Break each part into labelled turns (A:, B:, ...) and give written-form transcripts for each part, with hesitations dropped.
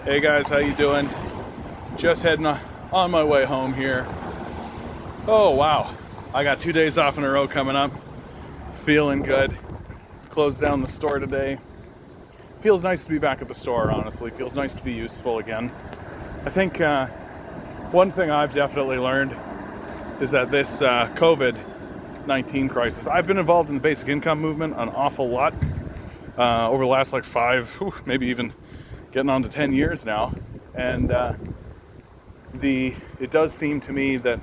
A: Hey guys, how you doing? Just heading on my way home here. Oh wow, I got 2 days off in a row coming up. Feeling good. Closed down the store today. Feels nice to be back at the store, honestly. Feels nice to be useful again. I think one thing I've definitely learned is that this COVID-19 crisis, I've been involved in the basic income movement an awful lot over the last like maybe even getting on to 10 years now. And it does seem to me that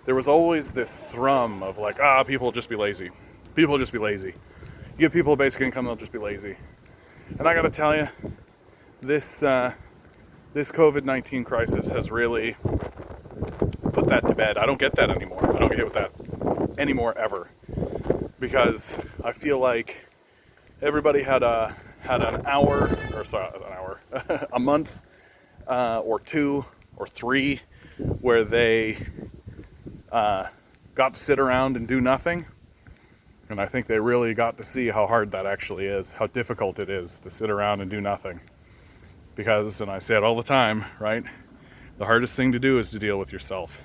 A: there was always this thrum of like, people will just be lazy. People will just be lazy. You give people a basic income, they'll just be lazy. And I gotta tell you, this COVID-19 crisis has really put that to bed. I don't get that anymore. I don't get with that anymore ever, because I feel like everybody had an hour, or sorry, an hour, a month, or two or three, where they got to sit around and do nothing. And I think they really got to see how hard that actually is, how difficult it is to sit around and do nothing. Because, and I say it all the time, right? The hardest thing to do is to deal with yourself.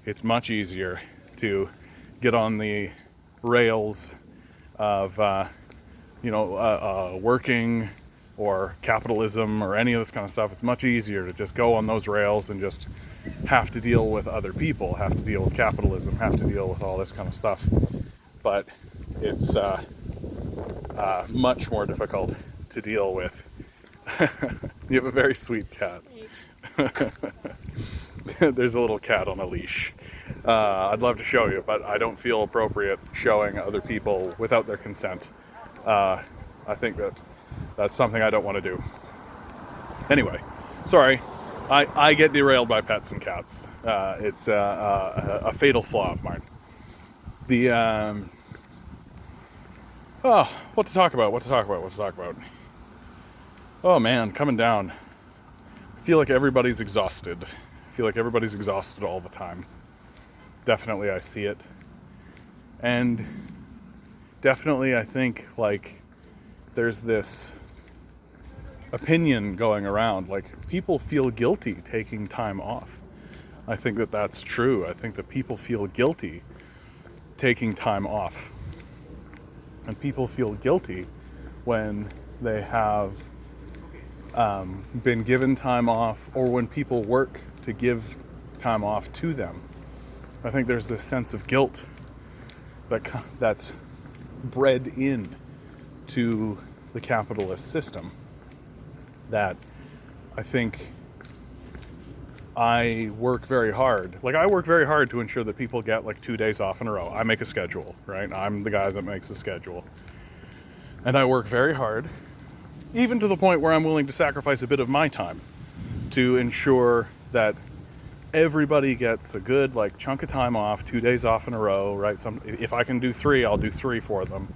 A: It's much easier to get on the rails of, working or capitalism or any of this kind of stuff. It's much easier to just go on those rails and just have to deal with other people, have to deal with capitalism, have to deal with all this kind of stuff. But it's much more difficult to deal with. You have a very sweet cat. There's a little cat on a leash. I'd love to show you, but I don't feel appropriate showing other people without their consent. I think that's something I don't want to do. Anyway, sorry. I get derailed by pets and cats. It's a fatal flaw of mine. What to talk about? Oh man, coming down. I feel like everybody's exhausted. All the time. Definitely I see it. And definitely I think like there's this opinion going around, like people feel guilty taking time off. I think that that's true. I think that people feel guilty taking time off. And people feel guilty when they have been given time off, or when people work to give time off to them. I think there's this sense of guilt that's bred in to the capitalist system, that I think I work very hard. Like, I work very hard to ensure that people get like 2 days off in a row. I make a schedule, right? I'm the guy that makes the schedule. And I work very hard, even to the point where I'm willing to sacrifice a bit of my time to ensure that everybody gets a good like chunk of time off, 2 days off in a row, right? If I can do 3, I'll do 3 for them.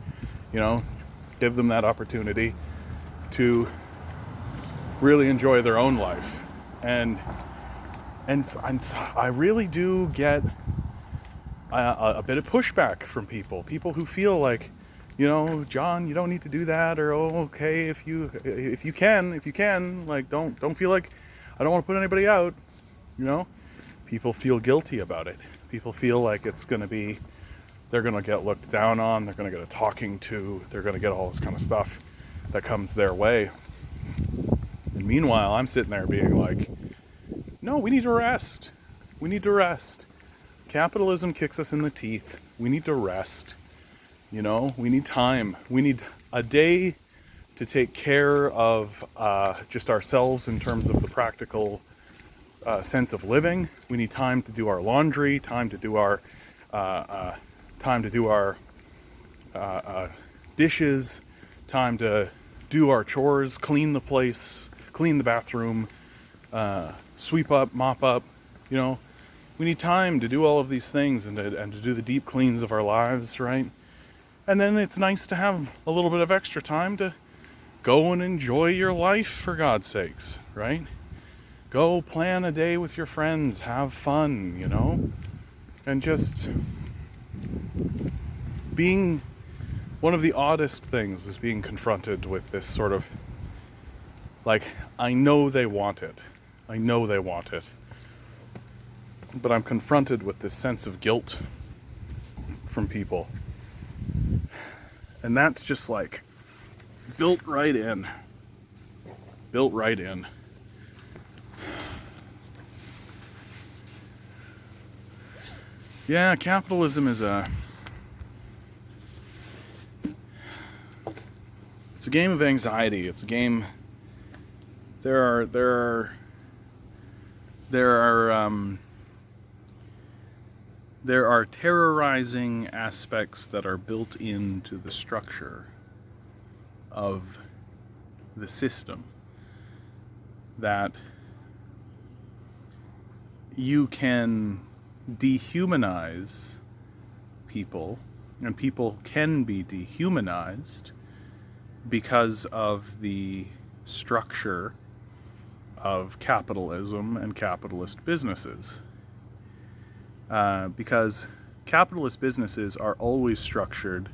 A: Give them that opportunity to really enjoy their own life. And I really do get a bit of pushback from people who feel like, John, you don't need to do that, or okay, if you can, like don't feel like, I don't want to put anybody out. People feel guilty about it. People feel like they're gonna get looked down on, they're gonna get a talking to, they're gonna get all this kind of stuff that comes their way. And meanwhile, I'm sitting there being like, no, we need to rest. Capitalism kicks us in the teeth. We need to rest. We need time. We need a day to take care of just ourselves in terms of the practical sense of living. We need time to do our laundry, time to do our dishes, time to do our chores, clean the place, clean the bathroom, sweep up, mop up. We need time to do all of these things and to do the deep cleans of our lives, right? And then it's nice to have a little bit of extra time to go and enjoy your life, for God's sakes, right? Go plan a day with your friends, have fun, and just being, one of the oddest things is being confronted with this sort of, like, I know they want it. I know they want it. But I'm confronted with this sense of guilt from people. And that's just like built right in. Built right in. Yeah, capitalism is it's a game of anxiety. It's a game. There are terrorizing aspects that are built into the structure of the system that you can dehumanize people, and people can be dehumanized because of the structure of capitalism and capitalist businesses. Because capitalist businesses are always structured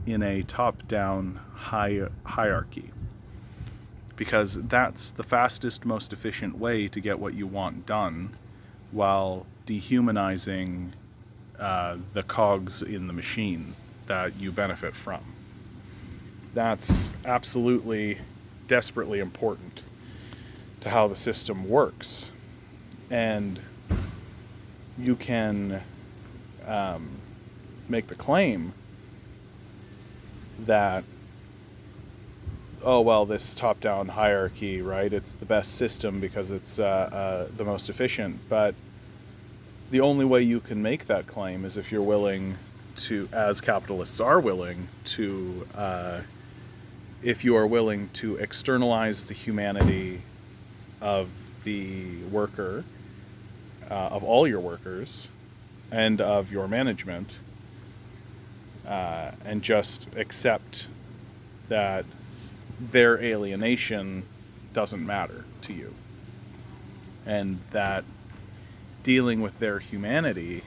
A: in a top-down hierarchy. Because that's the fastest, most efficient way to get what you want done while dehumanizing the cogs in the machine that you benefit from. That's absolutely, desperately important to how the system works. And you can make the claim that, oh, well, this top-down hierarchy, right, it's the best system because it's the most efficient. But the only way you can make that claim is if you're willing to, as capitalists are willing to, if you are willing to externalize the humanity of the worker, of all your workers, and of your management, and just accept that their alienation doesn't matter to you, and that dealing with their humanity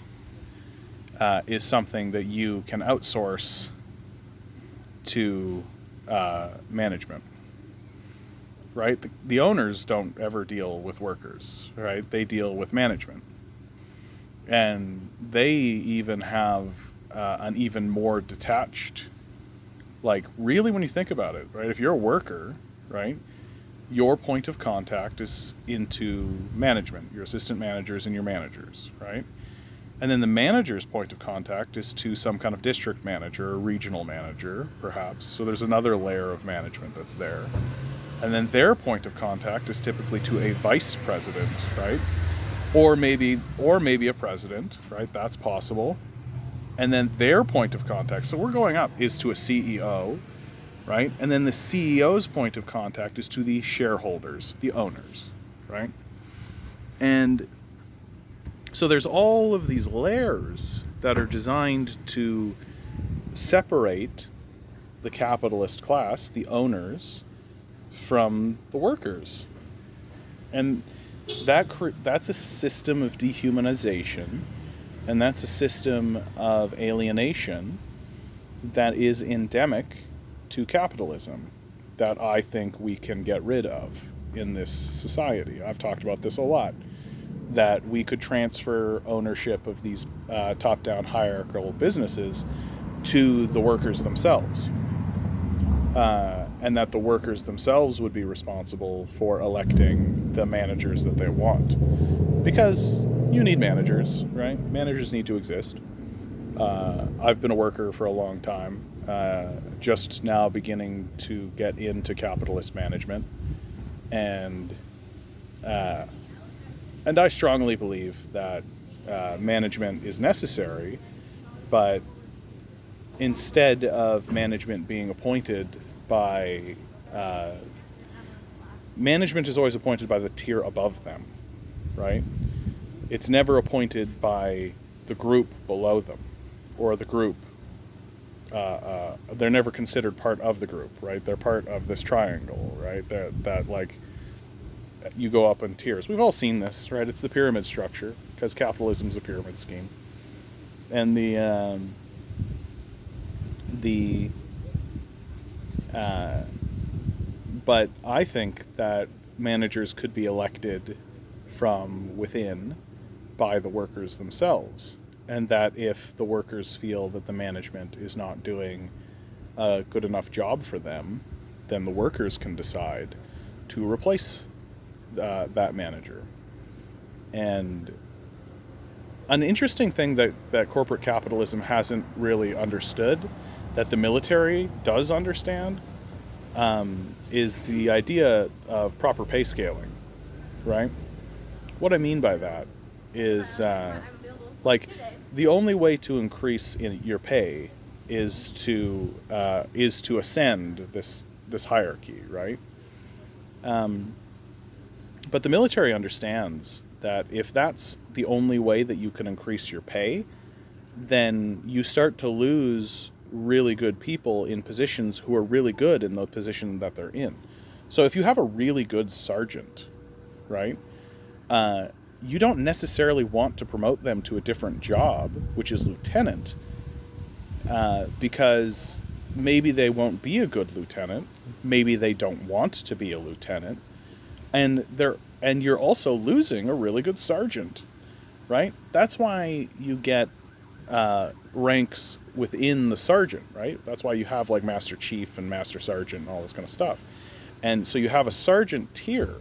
A: is something that you can outsource to management, right? The owners don't ever deal with workers, right? They deal with management. And they even have an even more detached, like, really, when you think about it, right? If you're a worker, right, your point of contact is into management, your assistant managers and your managers, right? And then the manager's point of contact is to some kind of district manager or regional manager, perhaps. So there's another layer of management that's there. And then their point of contact is typically to a vice president, right? Or maybe a president, right? That's possible. And then their point of contact, so we're going up, is to a CEO, right? And then the CEO's point of contact is to the shareholders, the owners, right? And so there's all of these layers that are designed to separate the capitalist class, the owners, from the workers. And that's a system of dehumanization, and that's a system of alienation that is endemic to capitalism that I think we can get rid of in this society. I've talked about this a lot, that we could transfer ownership of these top-down hierarchical businesses to the workers themselves. And that the workers themselves would be responsible for electing the managers that they want. Because you need managers, right? Managers need to exist. I've been a worker for a long time, just now beginning to get into capitalist management. And I strongly believe that management is necessary, but instead of management being appointed by... management is always appointed by the tier above them, right? It's never appointed by the group below them, or the group. They're never considered part of the group, right? They're part of this triangle, right? That like, you go up in tiers. We've all seen this, right? It's the pyramid structure, because capitalism's a pyramid scheme. And but I think that managers could be elected from within by the workers themselves, and that if the workers feel that the management is not doing a good enough job for them, then the workers can decide to replace that manager. And an interesting thing that corporate capitalism hasn't really understood, that the military does understand, is the idea of proper pay scaling, right? What I mean by that is, like, the only way to increase in your pay is to ascend this hierarchy, right? But the military understands that if that's the only way that you can increase your pay, then you start to lose really good people in positions who are really good in the position that they're in. So if you have a really good sergeant, right, you don't necessarily want to promote them to a different job, which is lieutenant, because maybe they won't be a good lieutenant, maybe they don't want to be a lieutenant, and you're also losing a really good sergeant, right? That's why you get ranks within the sergeant, right? That's why you have like Master Chief and Master Sergeant and all this kind of stuff. And so you have a sergeant tier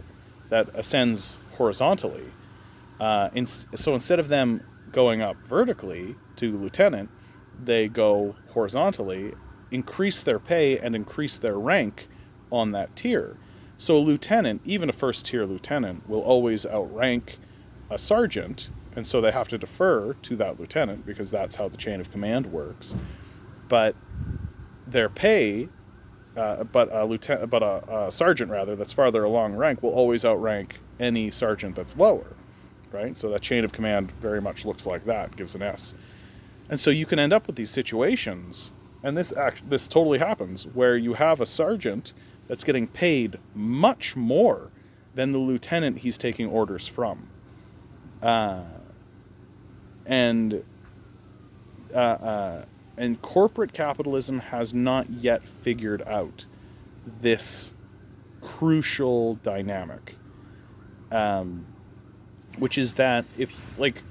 A: that ascends horizontally. So instead of them going up vertically to lieutenant, they go horizontally, increase their pay and increase their rank on that tier. So a lieutenant, even a first tier lieutenant, will always outrank a sergeant, and so they have to defer to that lieutenant because that's how the chain of command works. But their pay, but a sergeant rather that's farther along rank will always outrank any sergeant that's lower, right? So that chain of command very much looks like that, gives an S. And so you can end up with these situations, and this totally happens, where you have a sergeant that's getting paid much more than the lieutenant he's taking orders from. And corporate capitalism has not yet figured out this crucial dynamic, which is that if, like,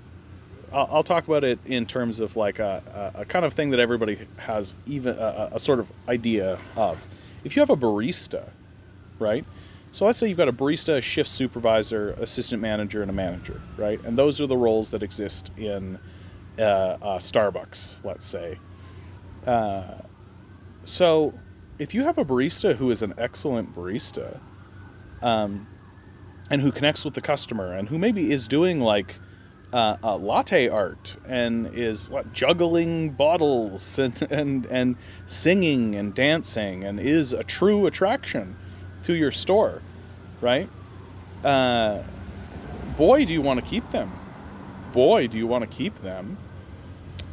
A: I'll talk about it in terms of like a kind of thing that everybody has even a sort of idea of. If you have a barista, right? So let's say you've got a barista, a shift supervisor, assistant manager, and a manager, right? And those are the roles that exist in Starbucks, let's say. So if you have a barista who is an excellent barista, and who connects with the customer, and who maybe is doing like latte art and is juggling bottles and singing and dancing and is a true attraction to your store, right? Boy, do you want to keep them. Boy, do you want to keep them.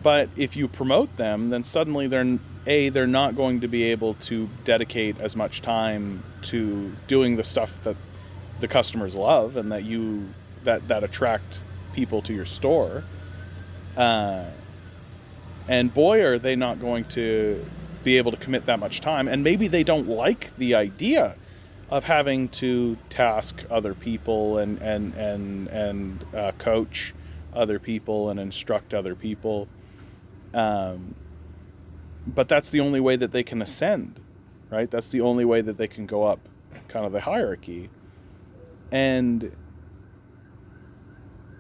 A: But if you promote them, then suddenly they're not going to be able to dedicate as much time to doing the stuff that the customers love and that attract people to your store. And boy, are they not going to be able to commit that much time. And maybe they don't like the idea of having to task other people and coach other people and instruct other people. But that's the only way that they can ascend, right? That's the only way that they can go up kind of the hierarchy. And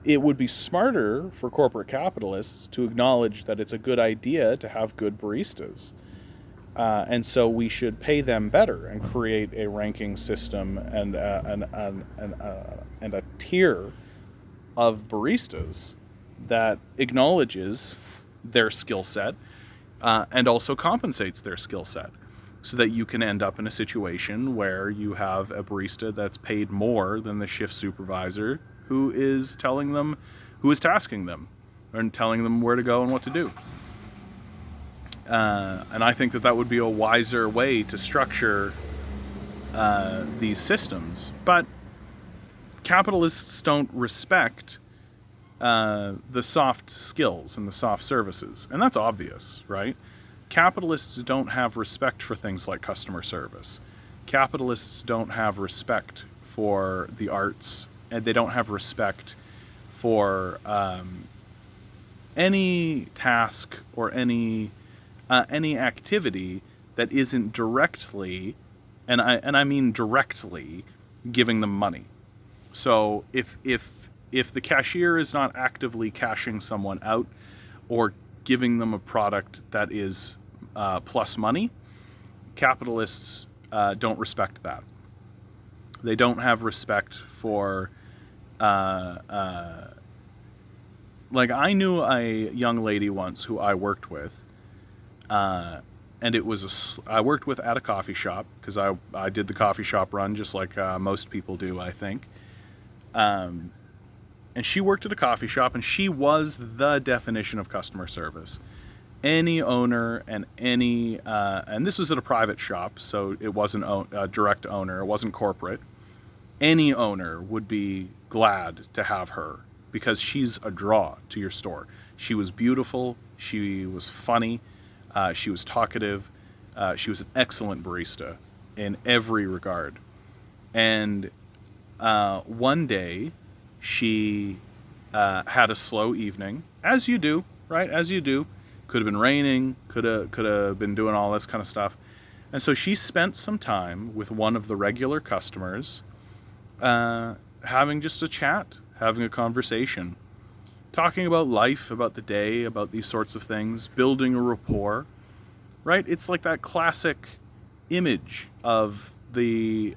A: it would be smarter for corporate capitalists to acknowledge that it's a good idea to have good baristas. And so we should pay them better and create a ranking system and a tier of baristas that acknowledges their skill set and also compensates their skill set, so that you can end up in a situation where you have a barista that's paid more than the shift supervisor who is tasking them and telling them where to go and what to do. And I think that would be a wiser way to structure these systems. But capitalists don't respect the soft skills and the soft services. And that's obvious, right? Capitalists don't have respect for things like customer service. Capitalists don't have respect for the arts, and they don't have respect for any task or any activity that isn't directly, and I mean directly, giving them money. So if the cashier is not actively cashing someone out or giving them a product that is plus money, capitalists don't respect that. They don't have respect for like, I knew a young lady once who I worked with, and it was I worked with at a coffee shop, because I did the coffee shop run just like most people do, I think. And she worked at a coffee shop, and she was the definition of customer service. Any owner and and this was at a private shop, so it wasn't a direct owner, it wasn't corporate. Any owner would be glad to have her, because she's a draw to your store. She was beautiful, she was funny, she was talkative, she was an excellent barista in every regard. And one day, she had a slow evening, as you do, right? As you do. Could have been raining, could have been doing all this kind of stuff. And so she spent some time with one of the regular customers, having just a chat, having a conversation, talking about life, about the day, about these sorts of things, building a rapport, right? It's like that classic image of the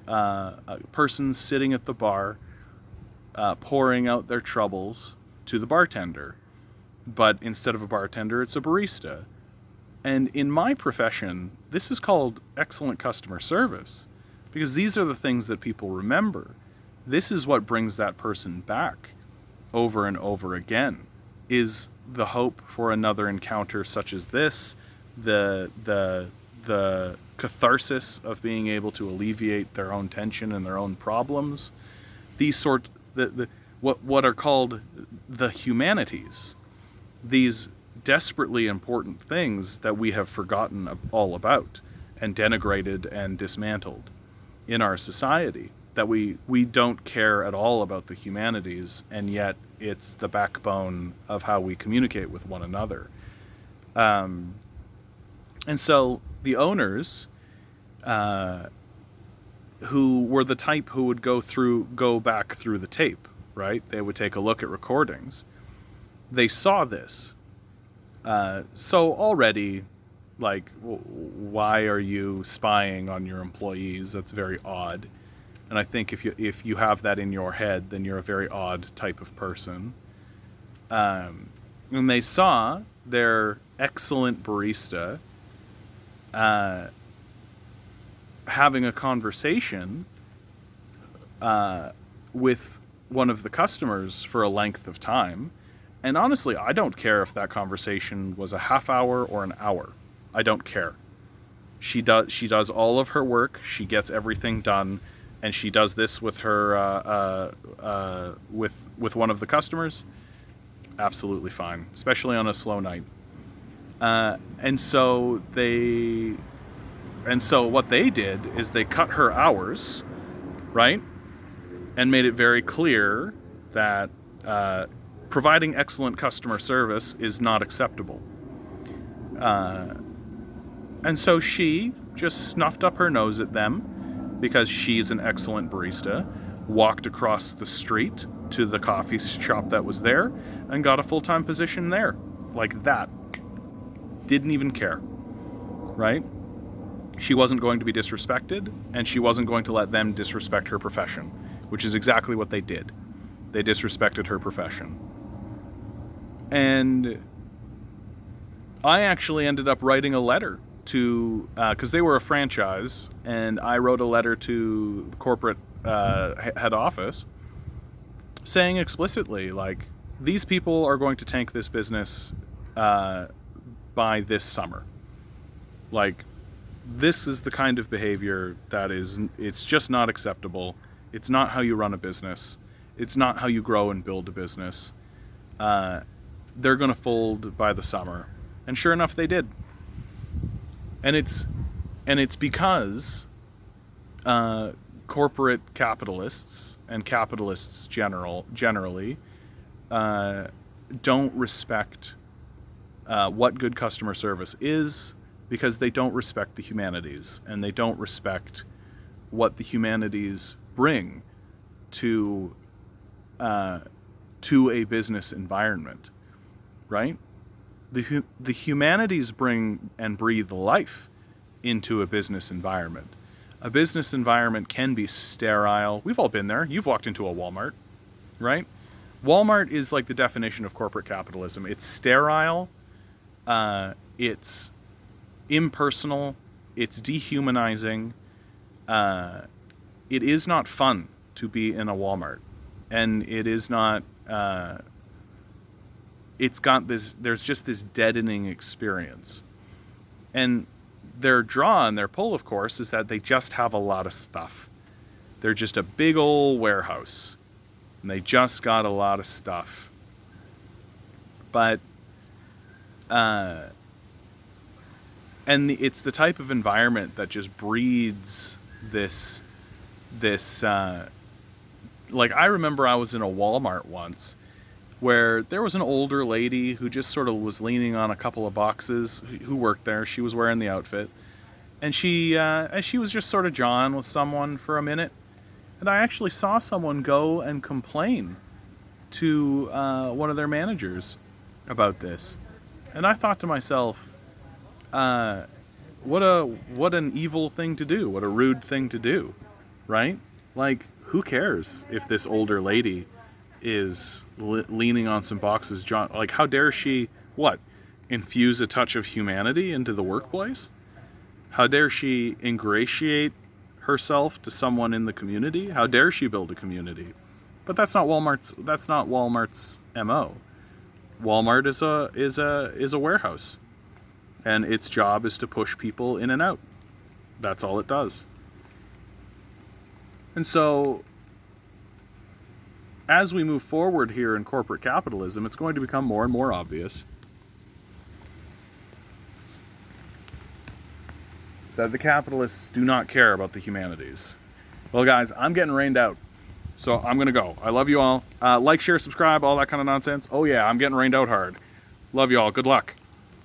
A: person sitting at the bar, pouring out their troubles to the bartender. But instead of a bartender, it's a barista. And in my profession, this is called excellent customer service, because these are the things that people remember. This is what brings that person back over and over again, is the hope for another encounter such as this, the catharsis of being able to alleviate their own tension and their own problems. These what are called the humanities. These desperately important things that we have forgotten all about and denigrated and dismantled in our society, that we don't care at all about the humanities, and yet it's the backbone of how we communicate with one another. And so the owners, who were the type who would go back through the tape, right? They would take a look at recordings. They saw this. So already, like, why are you spying on your employees? That's very odd. And I think if you have that in your head, then you're a very odd type of person. And they saw their excellent barista having a conversation with one of the customers for a length of time. And honestly, I don't care if that conversation was a half hour or an hour. I don't care. She does all of her work. She gets everything done, and she does this with her with one of the customers. Absolutely fine, especially on a slow night. And so what they did is they cut her hours, right, and made it very clear that providing excellent customer service is not acceptable. And so she just snuffed up her nose at them, because she's an excellent barista, walked across the street to the coffee shop that was there, and got a full-time position there. Like that. Didn't even care, right? She wasn't going to be disrespected, and she wasn't going to let them disrespect her profession, which is exactly what they did. They disrespected her profession. And I actually ended up writing a letter to, because they were a franchise, and I wrote a letter to the corporate head office saying explicitly, like, these people are going to tank this business by this summer. Like, this is the kind of behavior that it's just not acceptable. It's not how you run a business. It's not how you grow and build a business. They're going to fold by the summer. And sure enough, they did. And it's because corporate capitalists and capitalists generally don't respect what good customer service is, because they don't respect the humanities, and they don't respect what the humanities bring to a business environment, right? The humanities bring and breathe life into a business environment. A business environment can be sterile. We've all been there. You've walked into a Walmart, right? Walmart is like the definition of corporate capitalism. It's sterile, it's impersonal, it's dehumanizing. It is not fun to be in a Walmart, and it is not. It's got this. There's just this deadening experience, and their draw and their pull, of course, is that they just have a lot of stuff. They're just a big old warehouse, and they just got a lot of stuff. But, it's the type of environment that just breeds this, like, I remember I was in a Walmart once where there was an older lady who just sort of was leaning on a couple of boxes, who worked there. She was wearing the outfit. And she was just sort of jawing with someone for a minute. And I actually saw someone go and complain to one of their managers about this. And I thought to myself, what an evil thing to do. What a rude thing to do, right? Like, who cares if this older lady is leaning on some boxes? Like, how dare she, infuse a touch of humanity into the workplace? How dare she ingratiate herself to someone in the community? How dare she build a community? But that's not Walmart's MO. Walmart is a warehouse, and its job is to push people in and out. That's all it does. And so, as we move forward here in corporate capitalism, it's going to become more and more obvious that the capitalists do not care about the humanities. Well, guys, I'm getting rained out, so I'm going to go. I love you all. Like, share, subscribe, all that kind of nonsense. Oh yeah, I'm getting rained out hard. Love you all. Good luck.